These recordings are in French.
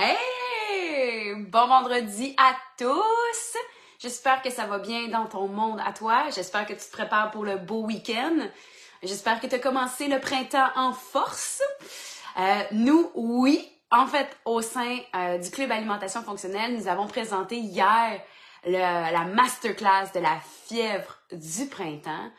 Hey! Bon vendredi à tous! J'espère que ça va bien dans ton monde à toi. J'espère que tu te prépares pour le beau week-end. J'espère que tu as commencé le printemps en force. Nous, oui. En fait, au sein du Club Alimentation Fonctionnelle, nous avons présenté hier la masterclass de la fièvre du printemps.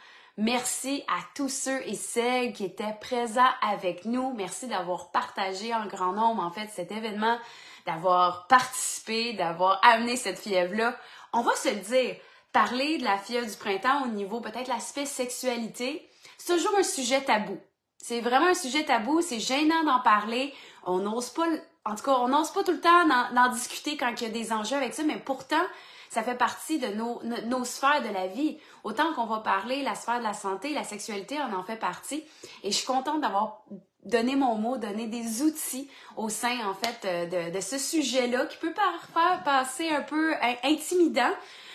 Merci à tous ceux et celles qui étaient présents avec nous. Merci d'avoir partagé en grand nombre, en fait, cet événement, d'avoir participé, d'avoir amené cette fièvre-là. On va se le dire, parler de la fièvre du printemps au niveau peut-être l'aspect sexualité, c'est toujours un sujet tabou. C'est vraiment un sujet tabou, c'est gênant d'en parler. On n'ose pas, en tout cas, on n'ose pas tout le temps d'en discuter quand il y a des enjeux avec ça, mais pourtant, ça fait partie de nos sphères de la vie. Autant qu'on va parler, la sphère de la santé, la sexualité en fait partie. Et je suis contente d'avoir donné mon mot, donné des outils au sein, en fait, de ce sujet-là qui peut parfois passer un peu intimidant.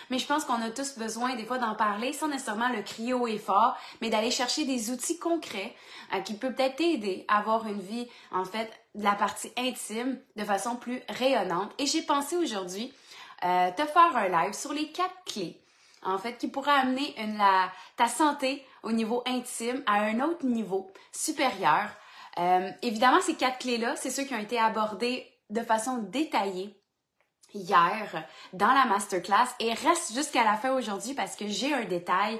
Mais je pense qu'on a tous besoin des fois d'en parler sans nécessairement le crier haut et fort, mais d'aller chercher des outils concrets qui peuvent peut-être t'aider à avoir une vie, en fait, de la partie intime de façon plus rayonnante. Et j'ai pensé aujourd'hui te faire un live sur les 4 clés, en fait, qui pourraient amener ta santé au niveau intime à un autre niveau supérieur. Évidemment, ces 4 clés-là, c'est ceux qui ont été abordés de façon détaillée hier dans la masterclass et reste jusqu'à la fin aujourd'hui parce que j'ai un détail,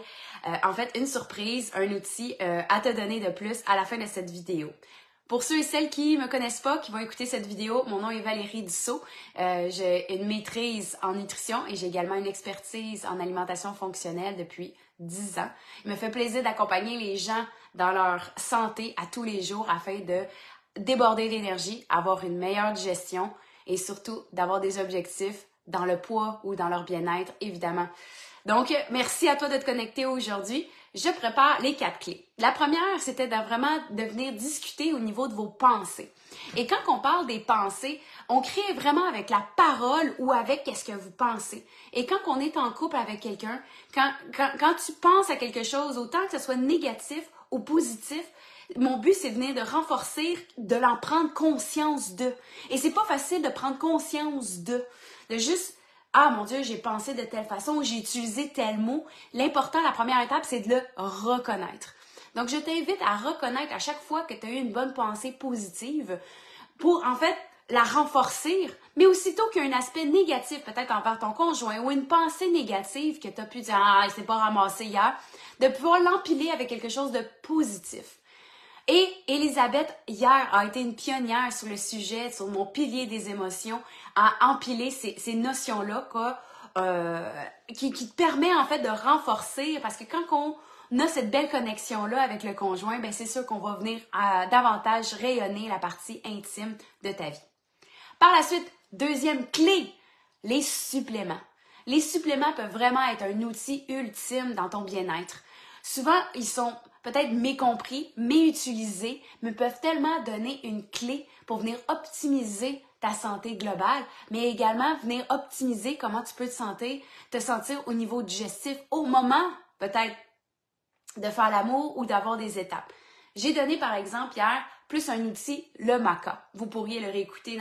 en fait une surprise, un outil à te donner de plus à la fin de cette vidéo. Pour ceux et celles qui me connaissent pas, qui vont écouter cette vidéo, mon nom est Valérie Dussault. J'ai une maîtrise en nutrition et j'ai également une expertise en alimentation fonctionnelle depuis 10 ans. Il me fait plaisir d'accompagner les gens dans leur santé à tous les jours afin de déborder d'énergie, avoir une meilleure digestion et surtout d'avoir des objectifs dans le poids ou dans leur bien-être, évidemment. Donc, merci à toi de te connecter aujourd'hui. Je prépare les 4 clés. La première, c'était vraiment de venir discuter au niveau de vos pensées. Et quand on parle des pensées, on crée vraiment avec la parole ou avec qu'est-ce que vous pensez. Et quand on est en couple avec quelqu'un, quand tu penses à quelque chose, autant que ce soit négatif ou positif, mon but, c'est de venir de renforcer, de l'en prendre conscience de. Et c'est pas facile de prendre conscience de juste, ah mon Dieu, j'ai pensé de telle façon, j'ai utilisé tel mot. L'important, la première étape, c'est de le reconnaître. Donc, je t'invite à reconnaître à chaque fois que tu as eu une bonne pensée positive pour, en fait, la renforcer, mais aussitôt qu'il y a un aspect négatif, peut-être envers ton conjoint, ou une pensée négative que tu as pu dire, ah, il s'est pas ramassé hier, de pouvoir l'empiler avec quelque chose de positif. Et Elisabeth, hier, a été une pionnière sur le sujet, sur mon pilier des émotions, à empiler ces notions-là qui te permet en fait de renforcer, parce que quand on a cette belle connexion-là avec le conjoint, ben c'est sûr qu'on va venir davantage rayonner la partie intime de ta vie. Par la suite, deuxième clé, les suppléments. Les suppléments peuvent vraiment être un outil ultime dans ton bien-être. Souvent, ils sont peut-être mécompris, méutilisés, mais peuvent tellement donner une clé pour venir optimiser ta santé globale, mais également venir optimiser comment tu peux te sentir au niveau digestif au moment, peut-être, de faire l'amour ou d'avoir des étapes. J'ai donné, par exemple, hier, plus un outil, le maca. Vous pourriez le réécouter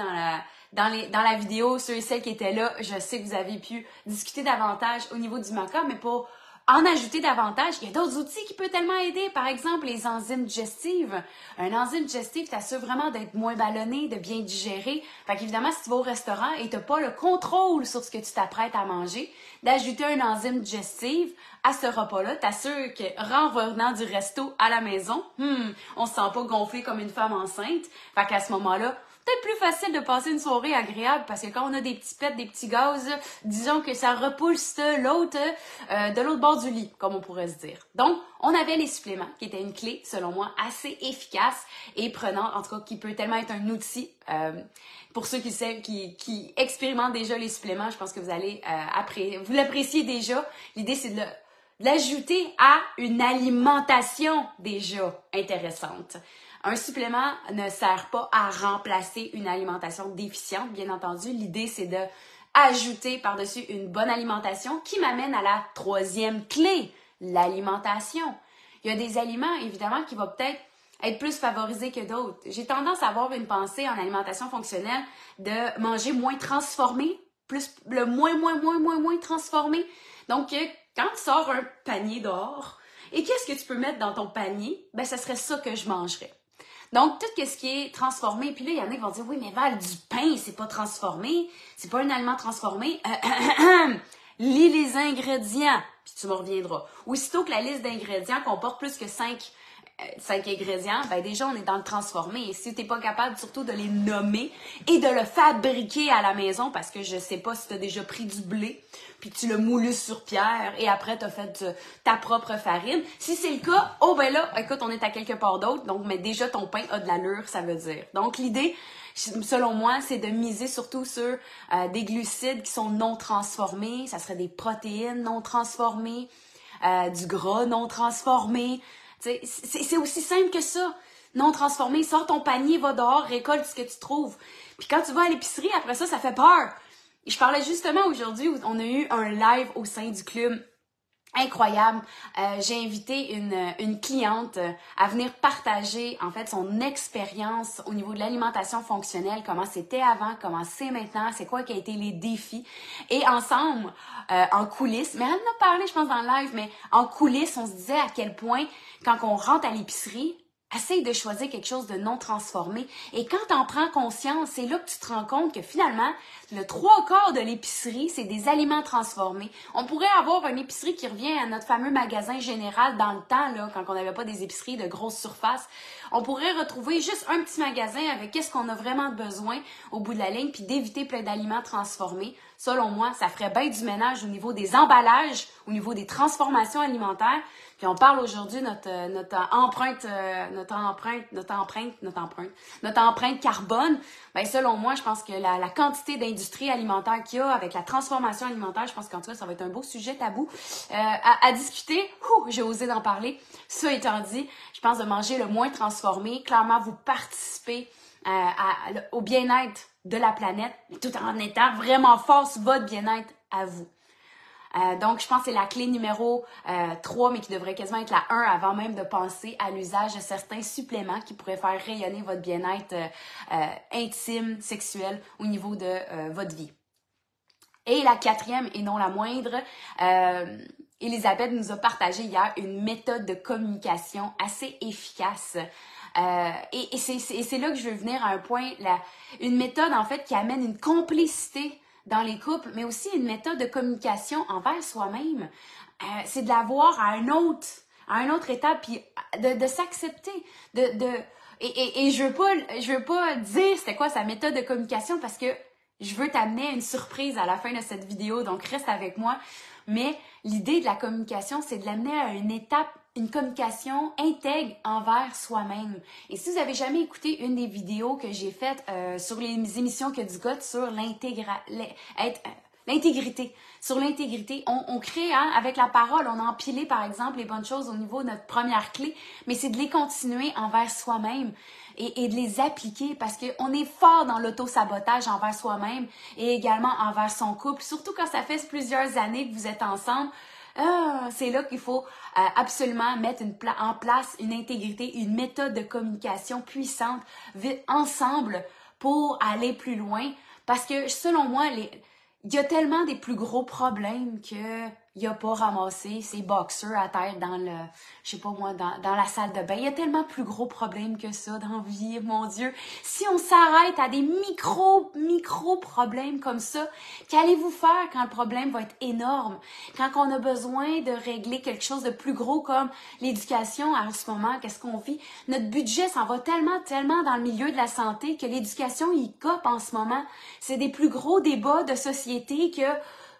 dans la vidéo. Ceux et celles qui étaient là, je sais que vous avez pu discuter davantage au niveau du maca, mais pour en ajouter davantage, il y a d'autres outils qui peuvent tellement aider. Par exemple, les enzymes digestives. Un enzyme digestif t'assure vraiment d'être moins ballonné, de bien digérer. Fait qu'évidemment, si tu vas au restaurant et tu n'as pas le contrôle sur ce que tu t'apprêtes à manger, d'ajouter un enzyme digestive à ce repas-là, t'assure que revenant du resto à la maison, on se sent pas gonflé comme une femme enceinte. Fait qu'à ce moment-là, peut-être plus facile de passer une soirée agréable parce que quand on a des petits pets, des petits gaz, disons que ça repousse l'autre de l'autre bord du lit, comme on pourrait se dire. Donc, on avait les suppléments qui étaient une clé, selon moi, assez efficace et prenante, en tout cas, qui peut tellement être un outil pour ceux qui expérimentent déjà les suppléments. Je pense que vous allez vous l'appréciez déjà. L'idée, c'est de l'ajouter à une alimentation déjà intéressante. Un supplément ne sert pas à remplacer une alimentation déficiente, bien entendu. L'idée, c'est de ajouter par-dessus une bonne alimentation qui m'amène à la troisième clé, l'alimentation. Il y a des aliments, évidemment, qui vont peut-être être plus favorisé que d'autres. J'ai tendance à avoir une pensée en alimentation fonctionnelle de manger moins transformé, plus le moins transformé. Donc, quand tu sors un panier dehors, et qu'est-ce que tu peux mettre dans ton panier? Ben, ça serait ça que je mangerais. Donc, tout ce qui est transformé, puis là, il y en a qui vont dire, oui, mais Val, du pain, c'est pas transformé, c'est pas un aliment transformé. Lis les ingrédients, puis tu me reviendras. Aussitôt que la liste d'ingrédients comporte plus que 5 ingrédients, ben déjà, on est dans le transformé. Et si tu n'es pas capable surtout de les nommer et de le fabriquer à la maison, parce que je sais pas si tu as déjà pris du blé, puis que tu l'as moulu sur pierre, et après, tu as fait ta propre farine. Si c'est le cas, oh ben là, écoute, on est à quelque part d'autre, donc mais déjà, ton pain a de l'allure, ça veut dire. Donc, l'idée, selon moi, c'est de miser surtout sur des glucides qui sont non transformés. Ça serait des protéines non transformées, du gras non transformé. C'est aussi simple que ça. Non transformé, sors ton panier, va dehors, récolte ce que tu trouves. Puis quand tu vas à l'épicerie, après ça fait peur. Je parlais justement aujourd'hui où on a eu un live au sein du club. Incroyable. J'ai invité une cliente à venir partager en fait son expérience au niveau de l'alimentation fonctionnelle, comment c'était avant, comment c'est maintenant, c'est quoi qui a été les défis. Et ensemble, en coulisses, mais elle en a parlé je pense dans le live, mais en coulisses, on se disait à quel point quand on rentre à l'épicerie, essaye de choisir quelque chose de non transformé. Et quand tu en prends conscience, c'est là que tu te rends compte que finalement, le 3/4 de l'épicerie, c'est des aliments transformés. On pourrait avoir une épicerie qui revient à notre fameux magasin général dans le temps, là, quand on n'avait pas des épiceries de grosse surface. On pourrait retrouver juste un petit magasin avec qu'est-ce qu'on a vraiment besoin au bout de la ligne, puis d'éviter plein d'aliments transformés. Selon moi, ça ferait bien du ménage au niveau des emballages, au niveau des transformations alimentaires. Puis on parle aujourd'hui de notre empreinte carbone. Ben selon moi, je pense que la quantité d'industrie alimentaire qu'il y a avec la transformation alimentaire, je pense qu'en tout cas, ça va être un beau sujet tabou à discuter. J'ai osé d'en parler. Ça étant dit, je pense de manger le moins transformé. Clairement, vous participez au bien-être de la planète, tout en étant vraiment fort sur votre bien-être à vous. Donc, je pense que c'est la clé numéro 3, mais qui devrait quasiment être la 1 avant même de penser à l'usage de certains suppléments qui pourraient faire rayonner votre bien-être intime, sexuel au niveau de votre vie. Et la 4e, et non la moindre, Elisabeth nous a partagé hier une méthode de communication assez efficace. Et c'est là que je veux venir à un point, une méthode en fait qui amène une complicité dans les couples, mais aussi une méthode de communication envers soi-même. C'est de la voir à une autre étape, puis de s'accepter, et je veux pas dire c'était quoi sa méthode de communication parce que je veux t'amener à une surprise à la fin de cette vidéo, donc reste avec moi. Mais l'idée de la communication, c'est de l'amener à une étape, une communication intègre envers soi-même. Et si vous avez jamais écouté une des vidéos que j'ai faites sur les émissions que du GOT sur l'intégrité. Sur l'intégrité, on crée, avec la parole, on a empilé par exemple les bonnes choses au niveau de notre première clé, mais c'est de les continuer envers soi-même et de les appliquer parce qu'on est fort dans l'auto-sabotage envers soi-même et également envers son couple, surtout quand ça fait plusieurs années que vous êtes ensemble. C'est là qu'il faut absolument mettre en place une intégrité, une méthode de communication puissante, ensemble pour aller plus loin. Parce que selon moi, il y a tellement des plus gros problèmes que il a pas ramassé ses boxers à terre dans je sais pas moi, dans la salle de bain. Il y a tellement plus gros problèmes que ça dans la vie, mon Dieu. Si on s'arrête à des micro problèmes comme ça, qu'allez-vous faire quand le problème va être énorme? Quand on a besoin de régler quelque chose de plus gros comme l'éducation en ce moment, qu'est-ce qu'on vit? Notre budget s'en va tellement dans le milieu de la santé que l'éducation, il cope en ce moment. C'est des plus gros débats de société que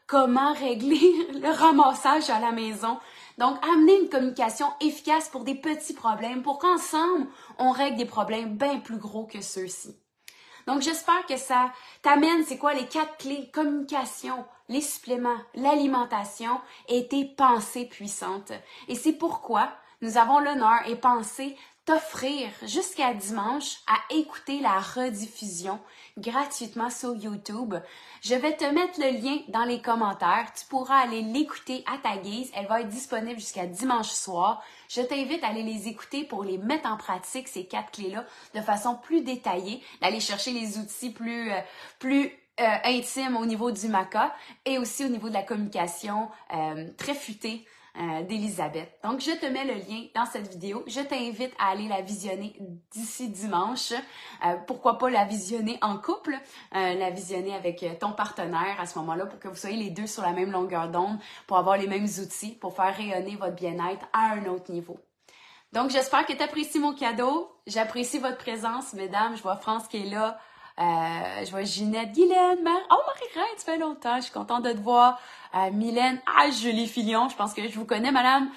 comment régler le ramassage à la maison. Donc, amener une communication efficace pour des petits problèmes, pour qu'ensemble, on règle des problèmes bien plus gros que ceux-ci. Donc, j'espère que ça t'amène, c'est quoi les 4 clés? Communication, les suppléments, l'alimentation et tes pensées puissantes. Et c'est pourquoi nous avons l'honneur et pensée t'offrir jusqu'à dimanche à écouter la rediffusion gratuitement sur YouTube. Je vais te mettre le lien dans les commentaires. Tu pourras aller l'écouter à ta guise. Elle va être disponible jusqu'à dimanche soir. Je t'invite à aller les écouter pour les mettre en pratique, ces 4 clés-là, de façon plus détaillée, d'aller chercher les outils plus intimes au niveau du maca et aussi au niveau de la communication très futée d'Elisabeth. Donc, je te mets le lien dans cette vidéo. Je t'invite à aller la visionner d'ici dimanche. Pourquoi pas la visionner en couple, la visionner avec ton partenaire à ce moment-là pour que vous soyez les deux sur la même longueur d'onde, pour avoir les mêmes outils, pour faire rayonner votre bien-être à un autre niveau. Donc, j'espère que tu apprécies mon cadeau. J'apprécie votre présence, mesdames. Je vois France qui est là. Je vois Ginette, Guylaine, oh Marie-Reine, ça fait longtemps, je suis contente de te voir. Mylène, Julie Filion, je pense que je vous connais, madame.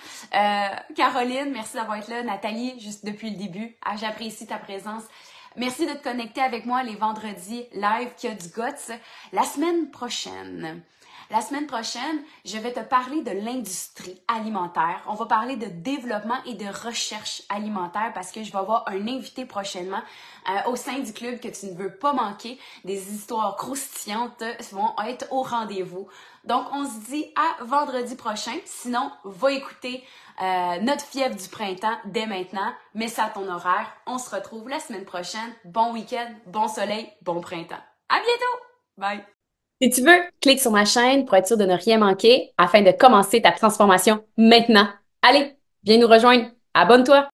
Caroline, merci d'avoir été là. Nathalie, juste depuis le début, j'apprécie ta présence. Merci de te connecter avec moi les vendredis live qui a du guts. La semaine prochaine, je vais te parler de l'industrie alimentaire. On va parler de développement et de recherche alimentaire parce que je vais avoir un invité prochainement au sein du club que tu ne veux pas manquer. Des histoires croustillantes vont être au rendez-vous. Donc, on se dit à vendredi prochain. Sinon, va écouter notre fièvre du printemps dès maintenant. Mets ça à ton horaire. On se retrouve la semaine prochaine. Bon week-end, bon soleil, bon printemps. À bientôt! Bye! Si tu veux, clique sur ma chaîne pour être sûr de ne rien manquer afin de commencer ta transformation maintenant. Allez, viens nous rejoindre. Abonne-toi!